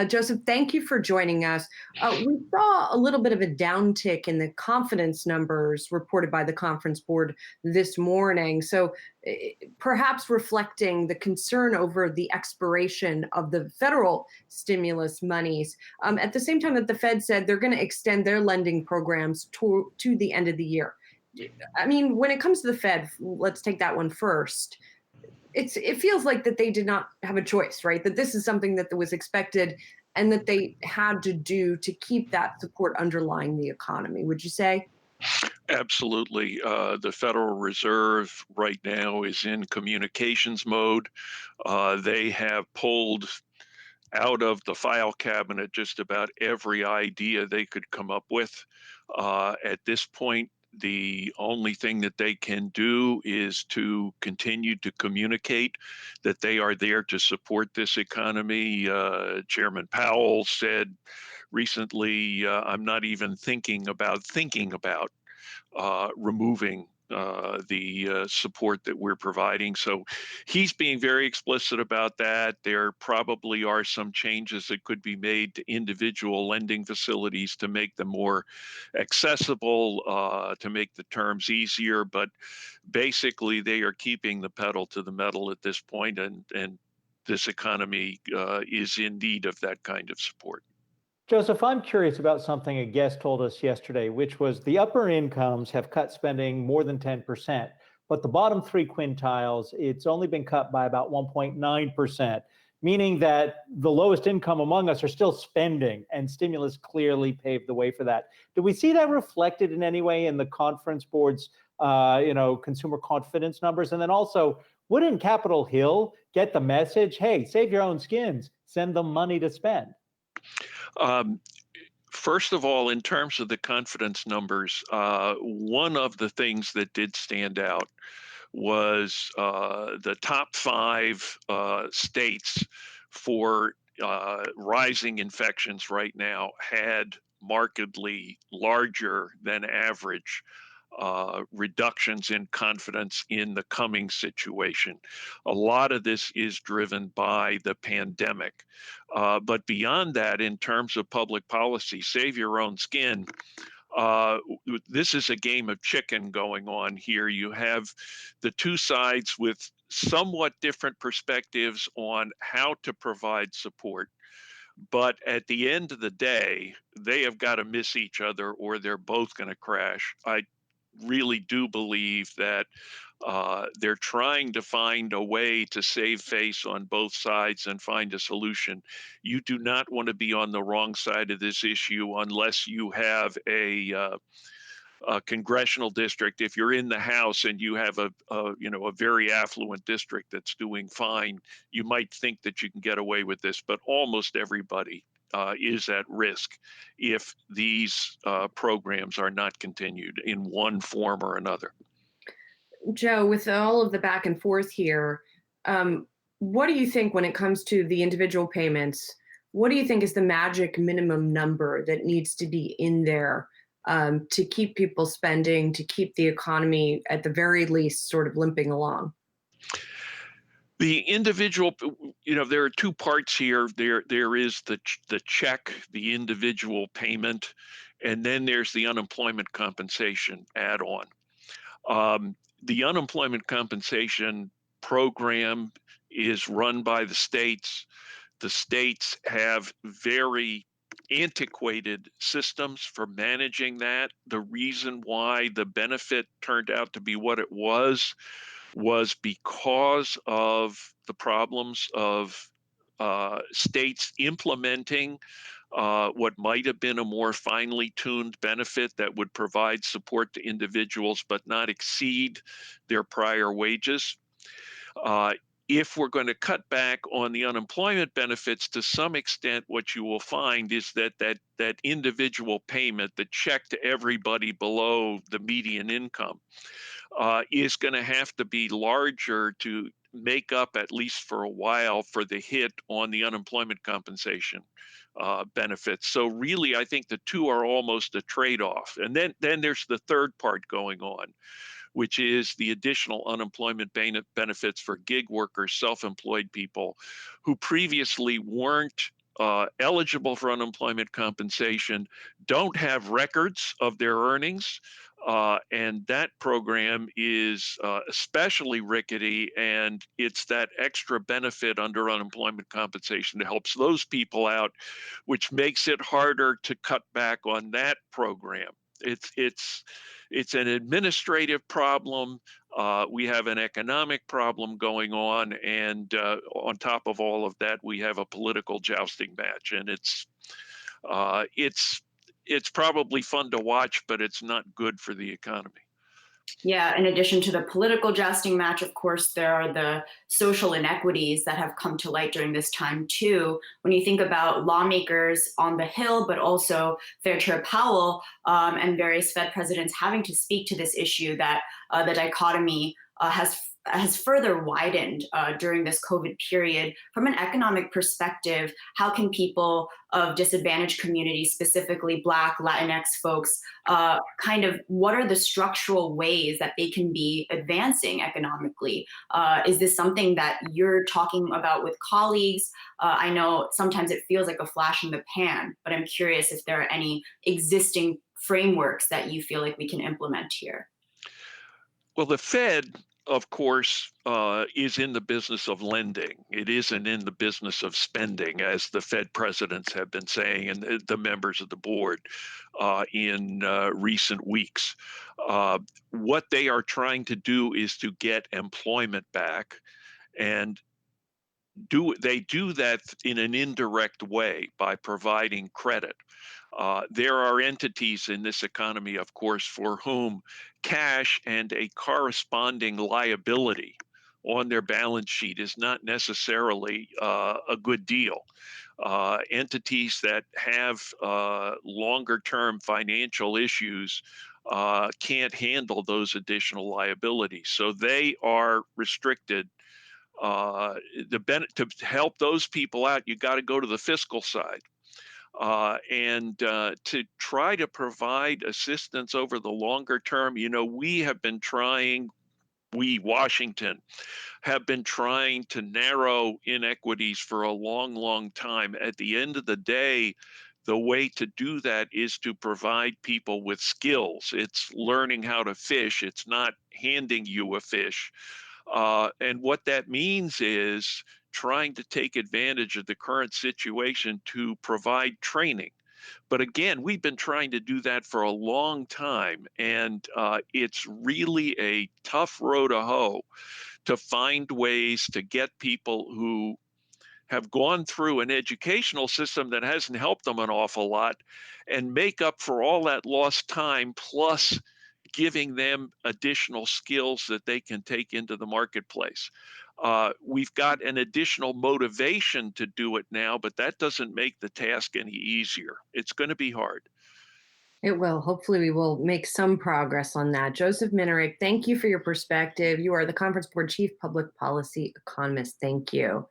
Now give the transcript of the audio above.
Joseph, thank you for joining us. We saw a little bit of a downtick in the confidence numbers reported by the Conference Board this morning. So perhaps reflecting the concern over the expiration of the federal stimulus monies. At the same time that the Fed said they're going to extend their lending programs to the end of the year. I mean, when it comes to the Fed, let's take that one first. It feels like that they did not have a choice, right? That this is something that was expected and that they had to do to keep that support underlying the economy. Would you say? Absolutely. The Federal Reserve right now is in communications mode. They have pulled out of the file cabinet just about every idea they could come up with. At this point, the only thing that they can do is to continue to communicate that they are there to support this economy. Chairman Powell said recently, I'm not even thinking about removing the support that we're providing. So he's being very explicit about that. There probably are some changes that could be made to individual lending facilities to make them more accessible, to make the terms easier. But basically, they are keeping the pedal to the metal at this point, and this economy is in need of that kind of support. Joseph, I'm curious about something a guest told us yesterday, which was the upper incomes have cut spending more than 10%, but the bottom three quintiles, it's only been cut by about 1.9%, meaning that the lowest income among us are still spending, and stimulus clearly paved the way for that. Do we see that reflected in any way in the Conference Board's consumer confidence numbers? And then also, wouldn't Capitol Hill get the message, hey, save your own skins, send them money to spend? Um, First of all, in terms of the confidence numbers, one of the things that did stand out was the top five states for rising infections right now had markedly larger than average reductions in confidence in the coming situation. A lot of this is driven by the pandemic. But beyond that, in terms of public policy, save your own skin. This is a game of chicken going on here. You have the two sides with somewhat different perspectives on how to provide support. But at the end of the day, they have got to miss each other or they're both going to crash. I really do believe that they're trying to find a way to save face on both sides and find a solution. You do not want to be on the wrong side of this issue unless you have a congressional district. If you're in the House and you have a very affluent district that's doing fine, you might think that you can get away with this, but almost everybody is at risk if these programs are not continued in one form or another. Joe, with all of the back and forth here, what do you think when it comes to the individual payments? What do you think is the magic minimum number that needs to be in there to keep people spending, to keep the economy at the very least sort of limping along? The individual, there are two parts here. There is the check, the individual payment, and then there's the unemployment compensation add-on. The unemployment compensation program is run by the states. The states have very antiquated systems for managing that. The reason why the benefit turned out to be what it was because of the problems of states implementing what might have been a more finely tuned benefit that would provide support to individuals but not exceed their prior wages. If we're going to cut back on the unemployment benefits, to some extent, what you will find is that individual payment, the check to everybody below the median income, is going to have to be larger to make up, at least for a while, for the hit on the unemployment compensation benefits. So really, I think the two are almost a trade-off. And then there's the third part going on, which is the additional unemployment benefits for gig workers, self-employed people who previously weren't eligible for unemployment compensation don't have records of their earnings. And that program is especially rickety, and it's that extra benefit under unemployment compensation that helps those people out, which makes it harder to cut back on that program. It's an administrative problem. We have an economic problem going on, and on top of all of that, we have a political jousting match, and uh, it's it's probably fun to watch, but it's not good for the economy. Yeah, in addition to the political jousting match, of course, there are the social inequities that have come to light during this time, too. When you think about lawmakers on the Hill, but also Fair Chair Powell and various Fed presidents having to speak to this issue, that the dichotomy has further widened during this COVID period. From an economic perspective, how can people of disadvantaged communities, specifically Black, Latinx folks, what are the structural ways that they can be advancing economically? Is this something that you're talking about with colleagues? I know sometimes it feels like a flash in the pan, but I'm curious if there are any existing frameworks that you feel like we can implement here. Well, the Fed, of course, is in the business of lending. It isn't in the business of spending, as the Fed presidents have been saying, and the members of the board in recent weeks. What they are trying to do is to get employment back, and they do that in an indirect way by providing credit. There are entities in this economy, of course, for whom cash and a corresponding liability on their balance sheet is not necessarily a good deal. Entities that have longer term financial issues can't handle those additional liabilities. So they are restricted. To help those people out, you got to go to the fiscal side. And to try to provide assistance over the longer term, we have been trying, Washington, have been trying to narrow inequities for a long, long time. At the end of the day, the way to do that is to provide people with skills. It's learning how to fish, it's not handing you a fish. And what that means is trying to take advantage of the current situation to provide training. But again, we've been trying to do that for a long time, and it's really a tough row to hoe to find ways to get people who have gone through an educational system that hasn't helped them an awful lot and make up for all that lost time, plus giving them additional skills that they can take into the marketplace. We've got an additional motivation to do it now, but that doesn't make the task any easier. It's going to be hard. It will. Hopefully, we will make some progress on that. Joseph Minarik, thank you for your perspective. You are the Conference Board Chief Public Policy Economist. Thank you.